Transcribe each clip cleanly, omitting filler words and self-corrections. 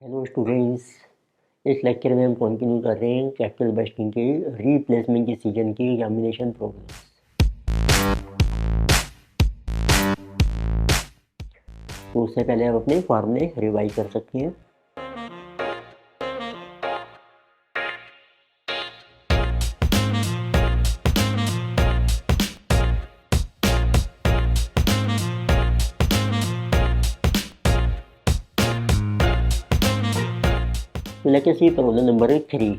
Hello students. इस lecture में हम कंटिन्यू कर रहे हैं कैपिटल बस्टिंग के रीप्लेसमेंट के सीजन की एग्जामिनेशन प्रोग्रेस। तो उससे पहले आप अपने फॉर्मूले रिवाइज कर सकते हैं। तो लेट्स सी प्रॉब्लम नंबर 3।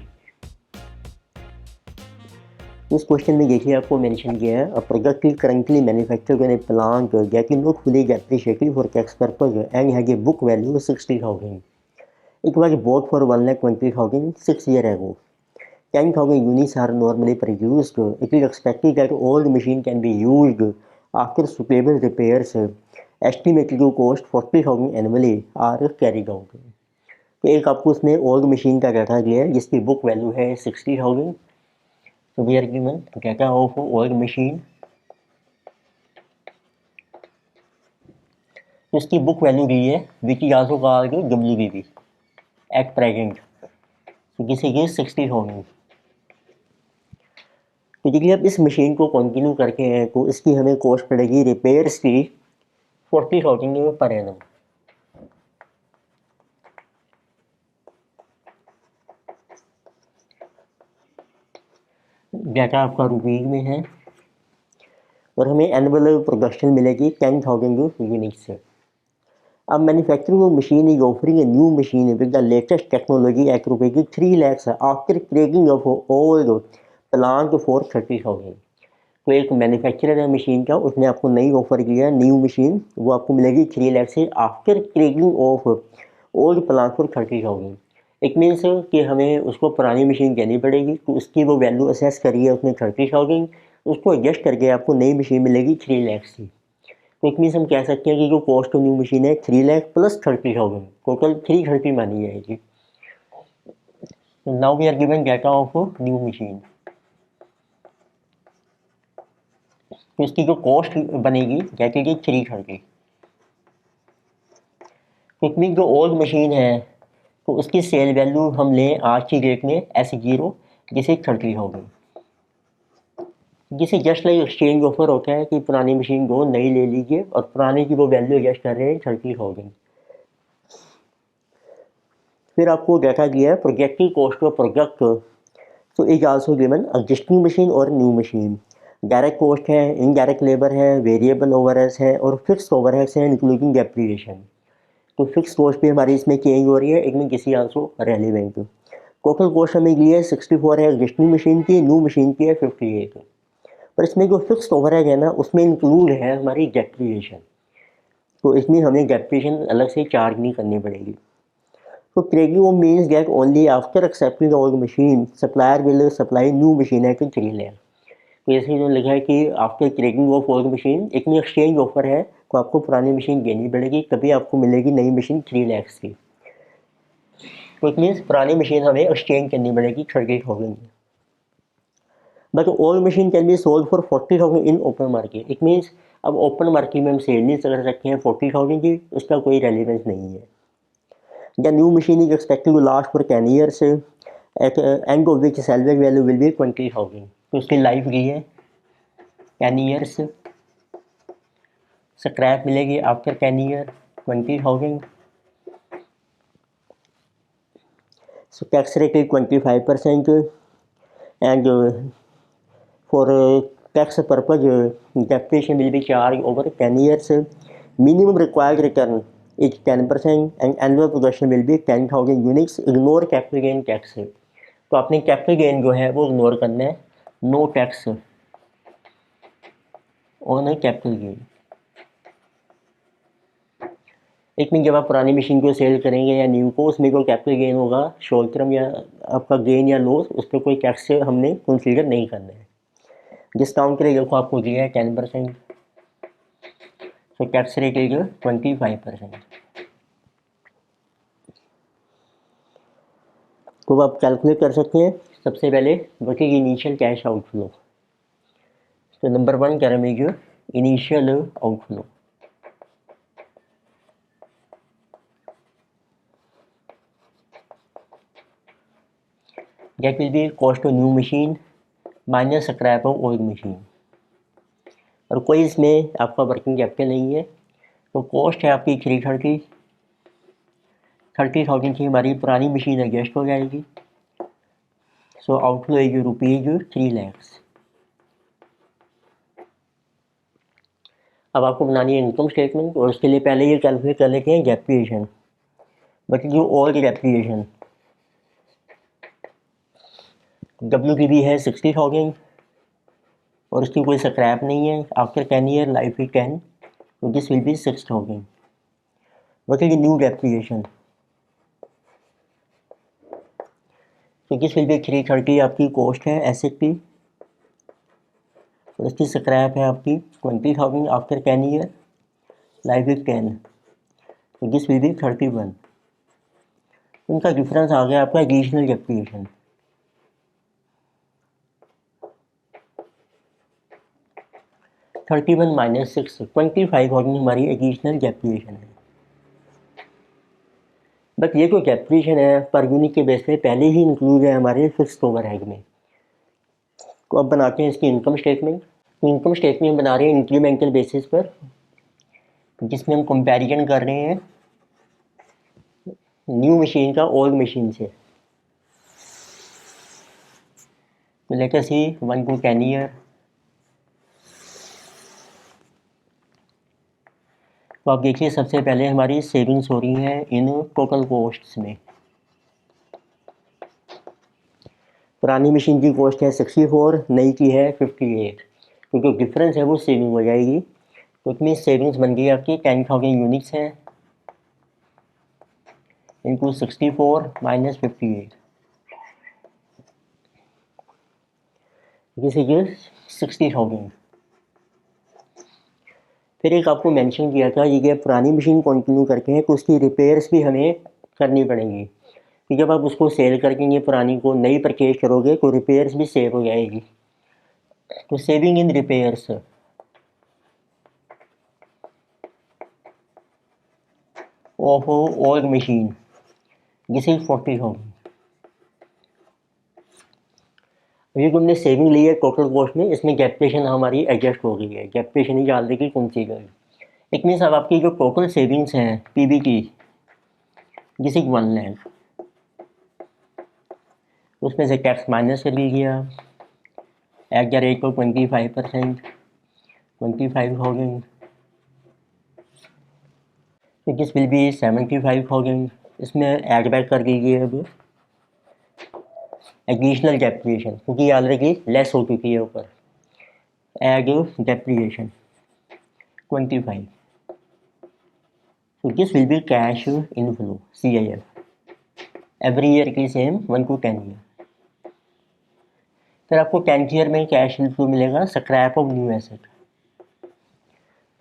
इस क्वेश्चन में देखिए आपको मेंशन किया है, a product is currently manufactured in A plant getting not fully depreciated for tax purpose and has a book value 60,000. It was bought for 1,20,000 6 years ago. 10,000 units are normally produced. It is expected that all the machine can be used after suitable repairs. Estimated to cost 40,000 annually are carried out. तो एक आपको उसमें old machine का data दिया है जिसकी book value है 60,000. तो we are given data of old machine, तो इसकी बुक वैल्यू दी है which is also called WBV at present. तो दिस इज 60,000. तो देखिए अब इस मशीन को कंटिन्यू करके हैं तो इसकी हमें कॉस्ट पड़ेगी रिपेयर्स की 40,000 पर एनम. डाटा आपका रुपीज में है और हमें एनुअल प्रोडक्शन मिलेगी 10,000 यूनिट्स से. अब manufacturing of machine is offering a new machine with the latest technology at rupees 3 lakhs after cracking of old plant for 30,000. तो एक मैन्युफैक्चरर है मशीन का, उसने आपको नई ऑफर किया न्यू मशीन, वो आपको मिलेगी 3 लाख से after cracking of old plant for 30,000. It means कि हमें उसको पुरानी मशीन देनी पड़ेगी, तो उसकी वो वैल्यू असेस करी है उसने 30,000, उसको एडजस्ट करके आपको नई मशीन मिलेगी 3 लाख से. तो इट मीन्स हम कह सकते हैं कि जो कॉस्ट ऑफ न्यू मशीन है 3 लाख प्लस 30,000, टोटल 330 मानी जाएगी. Now we are given data of new machine. तो इसकी जो कॉस्ट बनेगी दैट इज 330. इट मीन जो ओल्ड मशीन है तो उसकी सेल वैल्यू हम लें आज की डेट में S0 जिसे 30,000. जिसे जस्ट लाइक एक्सचेंज ऑफर होता है कि पुरानी मशीन को नई ले लीजिए और पुराने की वो वैल्यू एडजस्ट कर रहे हैं 30,000. फिर आपको डाटा दिया है प्रोजेक्टिव कॉस्ट ऑफ प्रोडक्ट. तो is also given existing machine और न्यू मशीन. डायरेक्ट कॉस्ट है, इनडायरेक्ट लेबर है, वेरिएबल ओवरहेड्स है और फिक्स्ड ओवरहेड्स है इंक्लूडिंग डेप्रिसिएशन. तो फिक्स कॉस्ट भी हमारी इसमें चेंज हो रही है, एक में किसी आंसू रेलिवेंट. टोटल कॉस्ट हमें ली है 64 है एग्जिस्टिंग मशीन की, न्यू मशीन की है 58. पर इसमें जो फिक्स ओवरहेड है ना उसमें इंक्लूड है हमारी डेप्रिसिएशन, तो इसमें हमें डेप्रिसिएशन अलग से चार्ज नहीं करनी पड़ेगी. तो cracking of means that only after accepting old machine supplier will supply new machine at 3 lakh. तो जैसे जो लिखा है कि after cracking of old machine एक में एक्सचेंज ऑफर है तो आपको पुरानी मशीन देनी पड़ेगी, तभी आपको मिलेगी नई मशीन 3 लाख की. तो इट मीन्स पुरानी मशीन हमें एक्सचेंज करनी पड़ेगी 30,000. But old machine can be sold for 40,000 in open market. It means अब ओपन मार्केट में हम सेल नहीं कर सकते हैं 40,000 की, उसका कोई रेलिवेंस नहीं है. The new machine is expected to last for 10 years at end of which salvage value will be 20,000. तो उसकी लाइफ की है 10 years. स्क्रैप मिलेगी after 10 year 20,000. So tax rate is 25% and for tax purpose depreciation will be charged over 10 years. Minimum required return is 10% and annual production will be 10,000 units. Ignore capital gain tax. तो आपने capital gain जो है वो ignore करना है. No tax on capital gain. एक में जब आप पुरानी मशीन को सेल करेंगे या न्यू को, उसमें कोई कैपिटल गेन होगा शॉर्ट टर्म या आपका गेन या लॉस, उस पर कोई टैक्स से हमने कंसीडर नहीं करना है. डिस्काउंट रेट देखो आपको दिया है 10%, तो टैक्स रेट है 25%. तो आप कैलकुलेट कर सकते हैं. सबसे पहले बचेगी इनिशियल कैश आउटफ्लो. तो नंबर 1 कह रहा है initial outflow. That will be cost of new machine minus scrap of old machine. और कोई इसमें आपका वर्किंग कैपिटल नहीं है, तो कॉस्ट है आपकी 30,000 की हमारी पुरानी मशीन एडजस्ट हो जाएगी। सो आउटफ्लो है रुपीज़ 3 लाख। अब आपको बनानी है इनकम स्टेटमेंट, और उसके लिए पहले ये कैलकुलेट कर लेते हैं डेप्रिसिएशन। बट जो ओल्ड डेप्रिसिएशन WDV है 60,000 और उसकी कोई स्क्रैप नहीं है। आफ्टर 10 ईयर लाइफ इज 10, तो दिस विल बी 6,000। बट ये न्यू डेप्रिसिएशन, तो दिस विल बी 330 आपकी कॉस्ट है एसेट की, और उसकी स्क्रैप है आपकी 20,000 आफ्टर 10 ईयर लाइफ इज 10, तो दिस विल बी 31। उनका डिफरेंस आ गया आपका एडिशनल डेप्रिसिएशन। 31 माइनस 6, 25,000 हमारी एडिशनल डेप्रिसिएशन है। बट ये जो डेप्रिसिएशन है पर यूनिट के बेस पे पहले ही इंक्लूड है हमारे फिक्स्ड ओवरहेड में। तो अब बनाते हैं इसकी इनकम स्टेटमेंट। तो इनकम स्टेटमेंट बना रहे हैं इंक्रीमेंटल बेसिस पर, जिसमें हम कंपैरिजन कर रहे हैं न्यू मशीन का ओल्ड मशीन से। तो let us see 1 to 10 year. तो आप देखिए सबसे पहले हमारी सेविंग्स हो रही हैं इन टोटल कॉस्ट्स में। पुरानी मशीन की कॉस्ट है 64, नई की है 58, तो जो डिफरेंस है वो सेविंग हो जाएगी। तो इसमें सेविंग्स बन गई आपकी 10,000 यूनिट्स हैं इनटू 64 माइनस 58, दिस इज 60,000। फिर एक आपको मेंशन किया था ये पुरानी मशीन कंटिन्यू करके हैं तो उसकी रिपेयर्स भी हमें करनी पड़ेंगी। तो जब आप उसको सेल करके ये पुरानी को नई परचेज करोगे तो रिपेयर्स भी सेव हो जाएगी। तो saving in repairs of old machine, this is 40,000। ये जो हमने सेविंग ली है टोटल कॉस्ट में, इसमें डेप्रिसिएशन हमारी एडजस्ट हो गई है, डेप्रिसिएशन ही डाल देगी कंसीडर। इट मीन्स अब आपकी जो टोटल सेविंग्स हैं पीबी की, दिस इज 1 लाख। उसमें से टैक्स माइनस कर लीजिए आप एट द रेट ऑफ 25%, 25,000, तो दिस विल बी 75,000। इसमें ऐड बैक कर दीजिए अब एडिशनल डेप्रिसिएशन, क्योंकि ऑलरेडी लेस हो चुकी है ऊपर। एड डेप्रिसिएशन 25, तो this will be cash inflow CIF every year की सेम 1 to 10 ईयर। फिर आपको 10th ईयर में कैश इनफ्लो मिलेगा स्क्रैप ऑफ न्यू एसेट।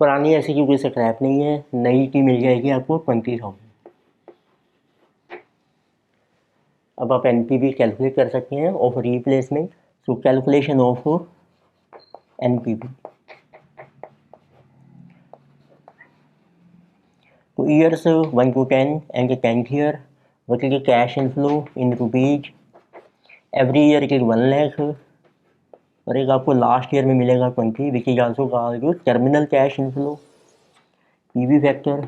पुरानी ऐसी की कोई स्क्रैप नहीं है, नई की मिल जाएगी आपको 20,000। अब आप NPV कैलकुलेट कर सकते हैं of replacement. So calculation of NPV, तो years 1 to 10 and 10th year, what is the cash inflow in rupees every year के 1 लाख, और एक आपको लास्ट ईयर में मिलेगा 20, which is also called terminal cash inflow. PV factor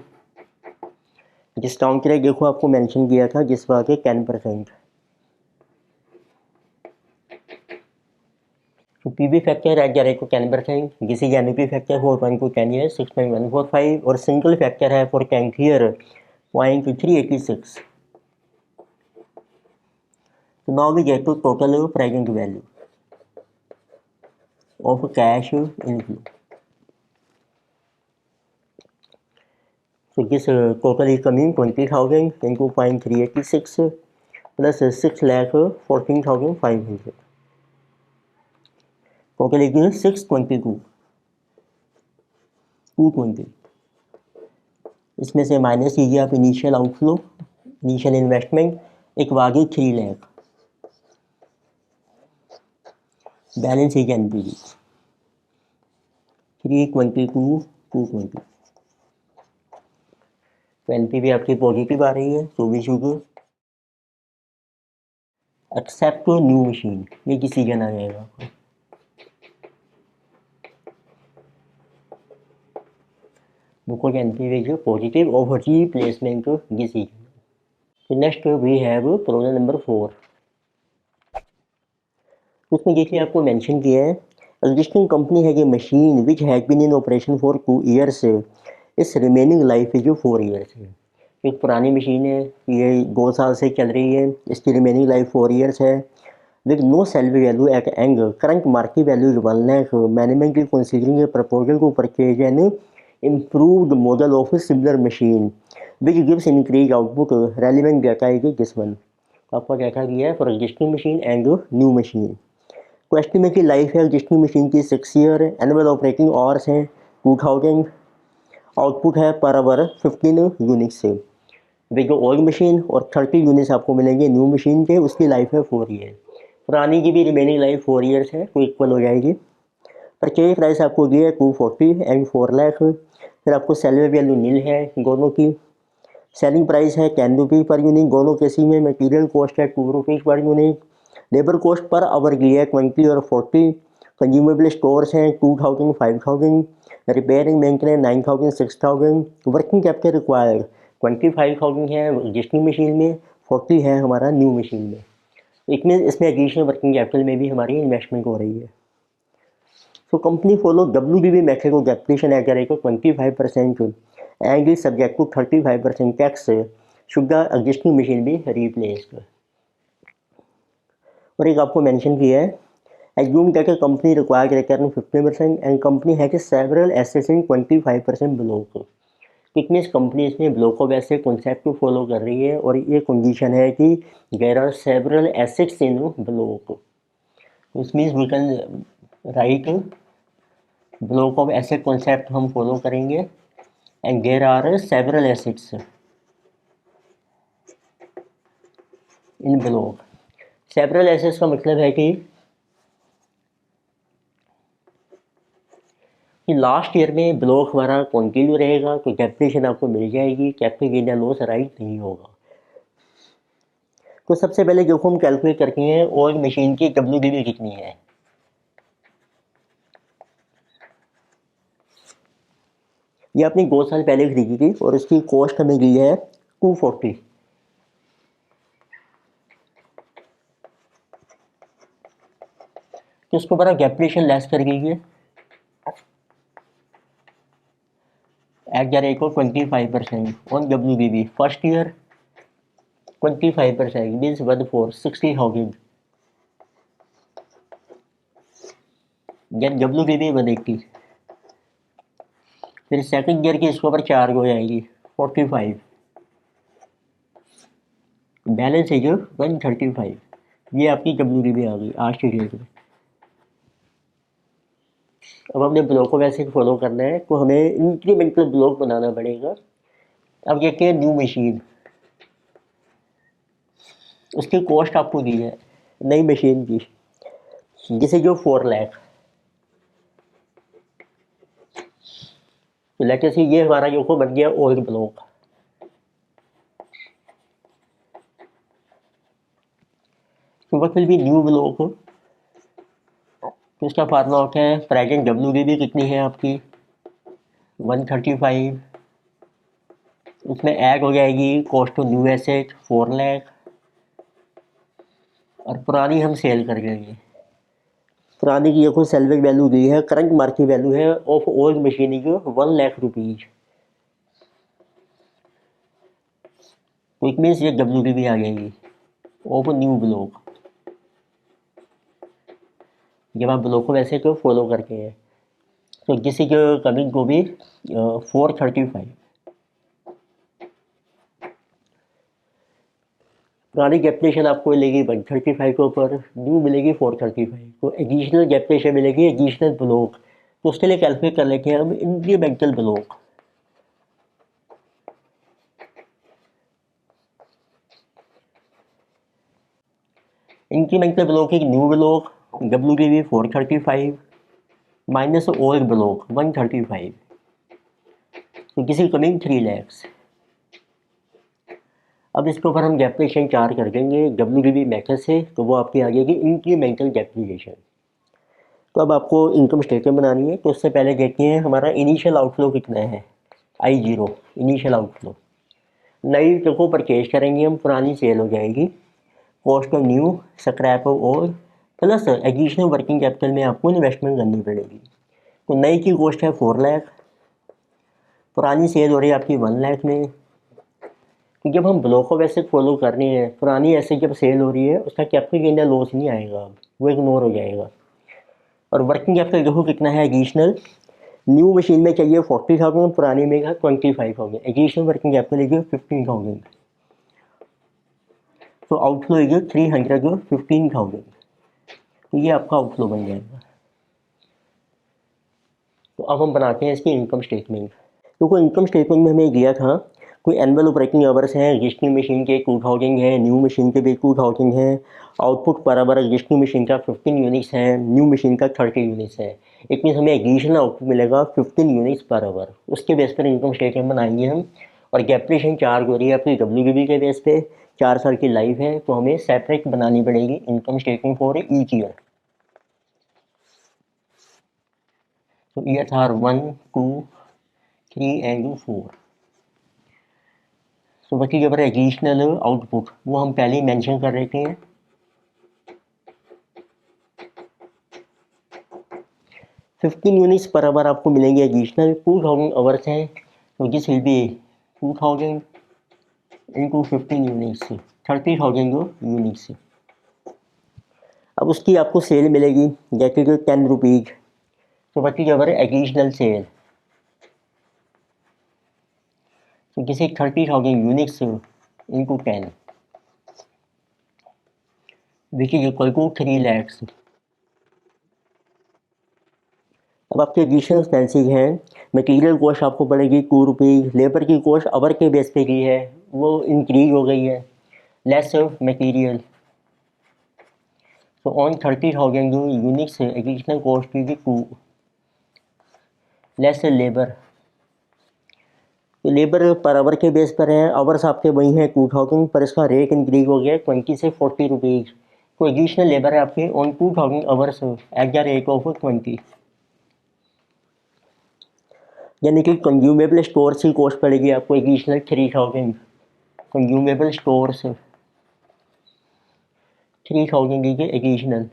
discount rate देखो आपको mention किया था जिस बात के 10%। तो PV factor eight the rate of 10%, this is NP factor for 1 to 10 year 6.145, और सिंगल फैक्टर है for 10th year 0.386। So now we get to total present value of cash inflow. So this total is coming 20,000 into 0.386 plus 6,14,500. Total is 622, 220। इसमें से minus कीजिए आप initial outflow, initial investment, एक वागी 3 lakh, balance is NPV 322, 220। तो NPV आपकी positive आ रही है, तो we should accept new machine, ये डिसीजन आ जाएगा आपको। Book entry viz positive of replacement decision. तो next we have problem number 4। उसमें देखिए आपको मेंशन किया है existing company has a machine which has been in operation for 2 years, इस रिमेनिंग लाइफ इज 4 ईयर्स है। एक पुरानी मशीन है, ये 2 साल से चल रही है, इसकी रिमेनिंग लाइफ 4 ईयर्स है। With no self value at end, current market value is 1 lakh, management is considering a proposal to purchase an improved model of similar machine which gives increase output, relevant data is this one. आपका data दिया है for existing machine and new machine. तो estimate की life है existing machine की 6 year, annual operating hours हैं 2000, output है per hour 15 units से। वे जो ओल्ड मशीन और 30 यूनिट्स आपको मिलेंगे न्यू मशीन के, उसकी लाइफ है 4 ईयर। पुरानी की भी रिमेनिंग लाइफ 4 ईयर्स है, तो इक्वल हो जाएगी। परचेज प्राइस आपको दिया है 240 एंड 4 लाख। फिर आपको सेलर वैल्यू नील है दोनों की। सेलिंग प्राइस है 10 रुपीज़ पर यूनिट दोनों केसी में। मटीरियल कॉस्ट है 2 rupees per unit. Labour cost per hour की है 20 और 40। कंज्यूमेबल स्टोर्स हैं 2000 5000। Repairing maintenance 9000 6000। Working capital required 25,000 है एग्जिस्टिंग मशीन में, 40 है हमारा न्यू मशीन में। इसमें एडिशनल वर्किंग कैपिटल में भी हमारी इन्वेस्टमेंट हो रही है। So company follow WDV method of depreciation at a rate of 25% and is subject to 35% tax should the existing machine be replaced। और एक आपको मेंशन किया है assume that a company requires return 50% and company has several assets in 25% block। कितनी company इसमें block of asset concept को follow कर रही है और ये कंडीशन है कि there are several assets in block. which means we can write block of asset concept हम फॉलो करेंगे and there are several assets in block. Several assets का मतलब है कि लास्ट ईयर में ब्लॉक हमारा कंटिन्यू रहेगा तो डेप्रिसिएशन आपको मिल जाएगी, कैपिटल गेन या लॉस राइट नहीं होगा। तो सबसे पहले जो हम कैलकुलेट करते हैं और मशीन की WDV कितनी है। ये अपनी 2 साल पहले खरीदी थी और उसकी कॉस्ट हमें दी है 240। तो इसको बड़ा डेप्रिसिएशन लेस कर दीजिए at the rate of 25% on WDV। First year 25% means 1,460,000। Then WDV 180। फिर सेकंड ईयर की इसके ऊपर चार्ज हो जाएगी 45। बैलेंस है जो 135। ये आपकी WDV आ गई आज की डेट में। अब हमने ब्लॉक को वैसे फॉलो करना है तो हमें इंक्रीमेंटल ब्लॉक बनाना पड़ेगा। अब देखते हैं न्यू मशीन, उसकी कॉस्ट आपको दी है नई मशीन की, जिसे जो 4 लाख। तो लेट अस सी ये हमारा जो को बन गया ओल्ड ब्लॉक। तो what will be new block. तो इसका फार्मूला होता है प्रेजेंट WDV कितनी है आपकी 135। उसमें ऐड हो जाएगी cost of new asset 4 lakh और पुरानी हम सेल कर देंगे। पुरानी की देखो सेल्वेज वैल्यू दी है, करंट मार्केट वैल्यू है ऑफ ओल्ड मशीन की 1 लाख रुपीज। तो इट मीन्स ये WDV आ जाएगी ऑफ न्यू ब्लॉक जब आप ब्लॉक को वैसे को फॉलो करके हैं। तो किसी के कमिंग को भी 435। पुरानी कैपिटेशन आपको मिलेगी 135 के ऊपर, न्यू मिलेगी 435। तो एडिशनल कैपिटेशन मिलेगी एडिशनल ब्लॉक। तो उसके लिए कैलकुलेट कर लेते हैं हम इंक्रीमेंटल ब्लॉक। इंक्रीमेंटल ब्लॉक एक new block WDV 435 minus old block 135। तो किसी कमिंग 3 lakhs। अब इसके ऊपर हम डेप्रिसिएशन 4 कर देंगे WDV मेथड से, तो वो आपकी आ जाएगी इंक्रीमेंटल डेप्रिसिएशन। तो अब आपको इनकम स्टेटमेंट बनानी है, तो उससे पहले देखते हैं हमारा इनिशियल आउटफ्लो कितना है। I0 initial outflow. नई ट्रक को परचेज करेंगे हम, पुरानी सेल हो जाएगी। Cost of new, scrap of old, plus additional working capital में आपको इन्वेस्टमेंट करनी पड़ेगी। तो नई की कॉस्ट है 4 लाख, पुरानी सेल हो रही है आपकी 1 लाख में। तो जब हम ब्लॉक ऑफ एसेट फॉलो कर रहे हैं, पुरानी एसेट जब सेल हो रही है उसका कैपिटल गेन या लॉस नहीं आएगा, वो इग्नोर हो जाएगा। और वर्किंग कैपिटल देखो कितना है एडिशनल, न्यू मशीन में चाहिए 40,000, पुरानी में 25,000, एडिशनल वर्किंग कैपिटल है 15,000। तो आउटफ्लो है 315,000। तो ये आपका आउटफ्लो बन जाएगा। तो अब हम बनाते हैं इसकी इनकम स्टेटमेंट। तो कोई इनकम स्टेटमेंट में हमें दिया था कोई एनुअल ऑपरेटिंग आवर्स हैं, एग्जिस्टिंग मशीन के 2000 है, न्यू मशीन के भी 2000 है। Output per hour existing machine का 15 यूनिट्स है, न्यू मशीन का 30 यूनिट्स है। इट मीन्स हमें एडिशनल आउटपुट मिलेगा 15 यूनिट्स पर आवर। उसके बेस पर इनकम स्टेटमेंट बनाएंगे हम। और डेप्रिसिएशन चार्ज हो रही है अपनी WDV के बेस पे, 4 साल की लाइफ है, तो हमें सेपरेट बनानी पड़ेगी income statement for each year. तो ईयर आर 1, 2, 3 एंड 4। तो बच्ची जब एडिशनल आउटपुट वो हम पहले ही मेंशन कर रहे हैं। 15 यूनिट्स पर आवर आपको मिलेंगे एडिशनल, 2000 आवर्स हैं, तो this will B 2000 into 15 units, 30,000 units. अब उसकी आपको सेल मिलेगी जैसे कि 10 रुपीज़। तो बच्ची जब एडिशनल सेल, तो किसी 30,000 units into 10 which is equal to 3 lakhs. अब आपके एडिशनल एक्सपेंसेस हैं, मटेरियल कॉस्ट आपको पड़ेगी 2 रुपीज़, लेबर की कॉस्ट आवर के बेस पे की है, वो इंक्रीज हो गई है, लेस मटेरियल। तो ऑन 30,000 यूनिट्स एडिशनल कॉस्ट की 2 लेस लेबर। तो लेबर पर आवर के बेस पर है, आवर्स आपके वही हैं 2000, पर इसका रेट इंक्रीज हो गया 20 से 40 रुपीज़। तो एडिशनल लेबर है आपके on 2000 hours eight the rate of 20। यानी कि कंज्यूमेबल स्टोर्स की कॉस्ट पड़ेगी आपको एडिशनल 3000। कंज्यूमेबल स्टोर्स 3000 की एडिशनल,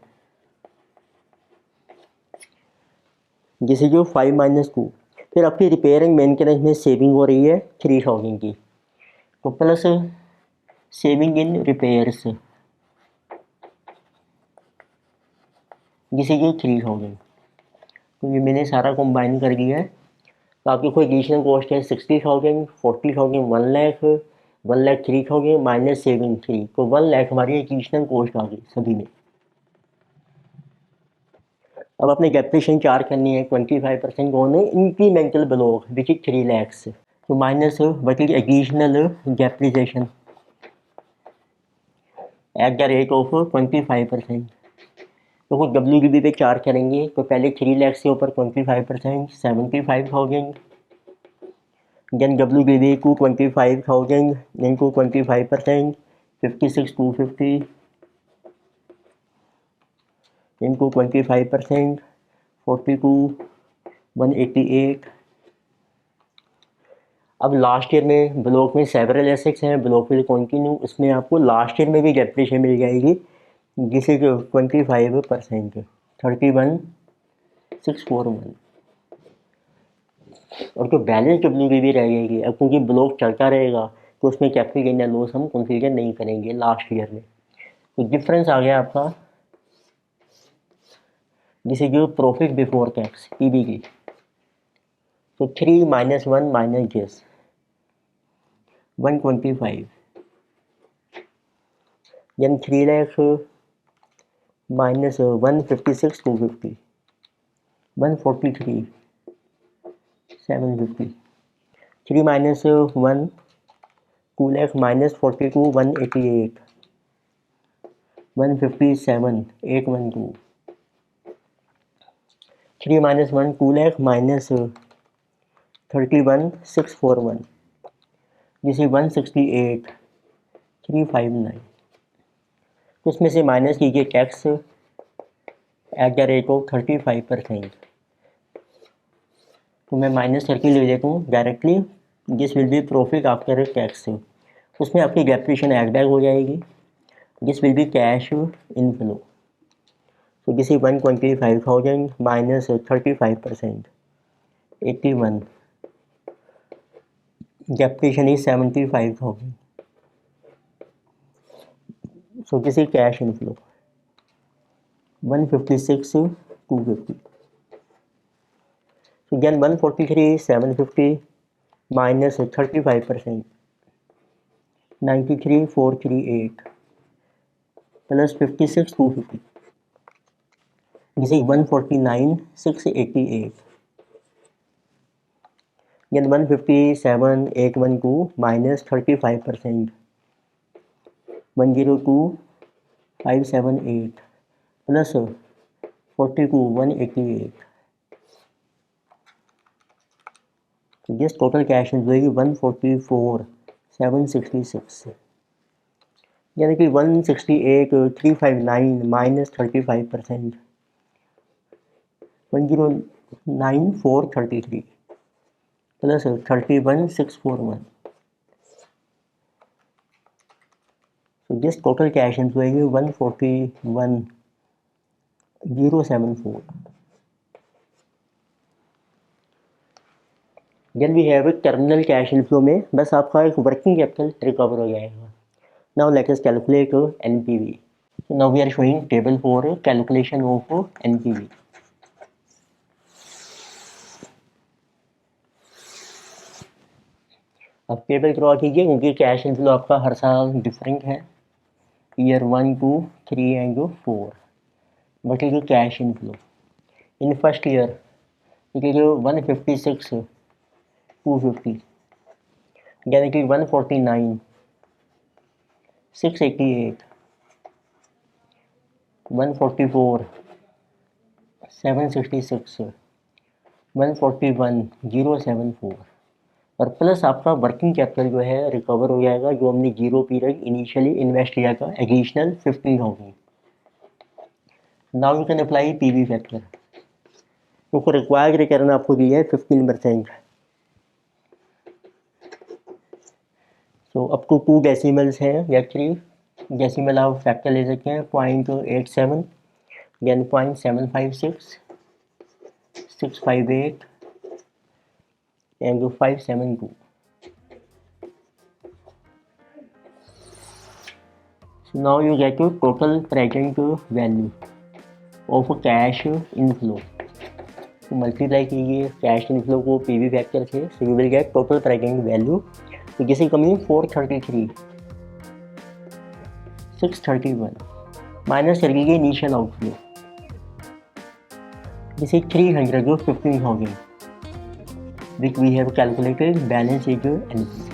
जिसे जो 5 - 2। फिर आपकी रिपेयर एंड मेंटेनेंस में सेविंग हो रही है 3000 की, तो प्लस सेविंग इन रिपेयर्स जिसे ये 3000। तो ये मैंने सारा कंबाइन कर दिया है। तो आपकी कोई एडिशनल कॉस्ट है 60,000, 40,000, 1 लाख, 1,03,000 माइनस सेविंग 3, तो 1 लाख हमारी एडिशनल कॉस्ट आ गई सभी में। अब अपने डेप्रिसिएशन चार्ज करनी है 25% on incremental block which is 3 lakhs. तो minus what is additional depreciation at the rate of 25%। तो कुछ WDV पे चार्ज करेंगे, तो पहले 3 लैक्स के ऊपर 25% 75,000, देन WDV को 25,000 इनटू 25% 56,250 इनटू 25% 42,188। अब लास्ट ईयर में ब्लॉक में सेवरल एसेट्स हैं, ब्लॉक विल कंटिन्यू, उसमें आपको लास्ट ईयर में भी डेप्रिसिएशन मिल जाएगी जिसे 25%, 31,641। और जो बैलेंस WDV रह जाएगी, अब क्योंकि ब्लॉक चलता रहेगा तो उसमें कैपिटल गेन या लॉस हम कंसीडर नहीं करेंगे लास्ट ईयर में। तो डिफरेंस आ गया आपका, जिसे जो प्रॉफिट बिफोर टैक्स PBT। तो 3 - 1 minus this 125, then 3 lakh minus 156,250, 143, 750, 3 minus 1, 2 lakh minus 42, 188, 157, 812, 3 minus 1, 2 lakh minus 31, 641, this is 168, 359। तो उसमें से माइनस कीजिए tax at the rate of 35%। तो मैं माइनस करके ले देता हूँ directly, this will be profit after tax. उसमें आपकी डेप्रिसिएशन एड बैक हो जाएगी, this will be cash inflow. तो this is 125,000 minus 35%, 81। Depreciation is 75,000। So this is cash inflow 156 250. So again 143 750 minus 35% 93 438 plus 56 250. This is 149 688. Again 157 812 minus 35% 102 578 plus 42 188. So this total cash inflow is 144 766, यानी कि 168 359 minus 35% 109 433 plus 31 641. So this total cash inflow is 141 074. Then we have a terminal cash inflow में बस आपका एक working capital recover हो जाएगा. Now let us calculate NPV. So now we are showing table for calculation of NPV. अब table draw कीजिए क्योंकि cash inflow आपका हर साल डिफरेंट है, ईयर 1 2 3 एंड 4. बट ये cash inflow in first year ये जो 156 250 यानी कि 149 688 144 766 141 074 और प्लस आपका वर्किंग कैपिटल जो है रिकवर हो जाएगा जो हमने जीरो पीरियड इनिशियली इन्वेस्ट किया था, additional 15,000. Now you can apply PV factor. तो रिक्वायर्ड रिटर्न आपको दिया है 15%. सो अप टू 2 डेसिमल्स हैं या 3 डेसिमल आप फैक्टर ले सकते हैं, 0.87 then 0.756 658 and 572. So now you get your total present value of cash inflow. तो मल्टीप्लाई कीजिए कैश इनफ्लो को पीवी फैक्टर से, so you will get total present value. तो जैसे कमी 433 631 माइनस कर लीजिए इनिशियल आउटफ्लो, जैसे 315,000 which we have calculated balance is NPV.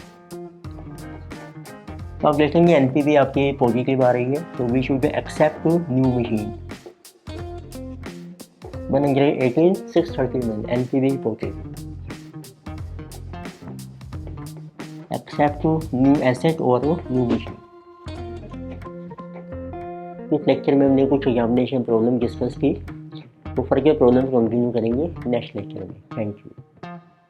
तो आप देखेंगे NPV आपकी पॉजिटिव आ रही है. तो we should accept new machine 118 631 NPV positive. Accept new asset और न्यू मशीन. इस लेक्चर में हमने कुछ एग्जामिनेशन प्रॉब्लम डिस्कस की, तो फर्दर प्रॉब्लम कंटिन्यू करेंगे नेक्स्ट लेक्चर में. Thank you.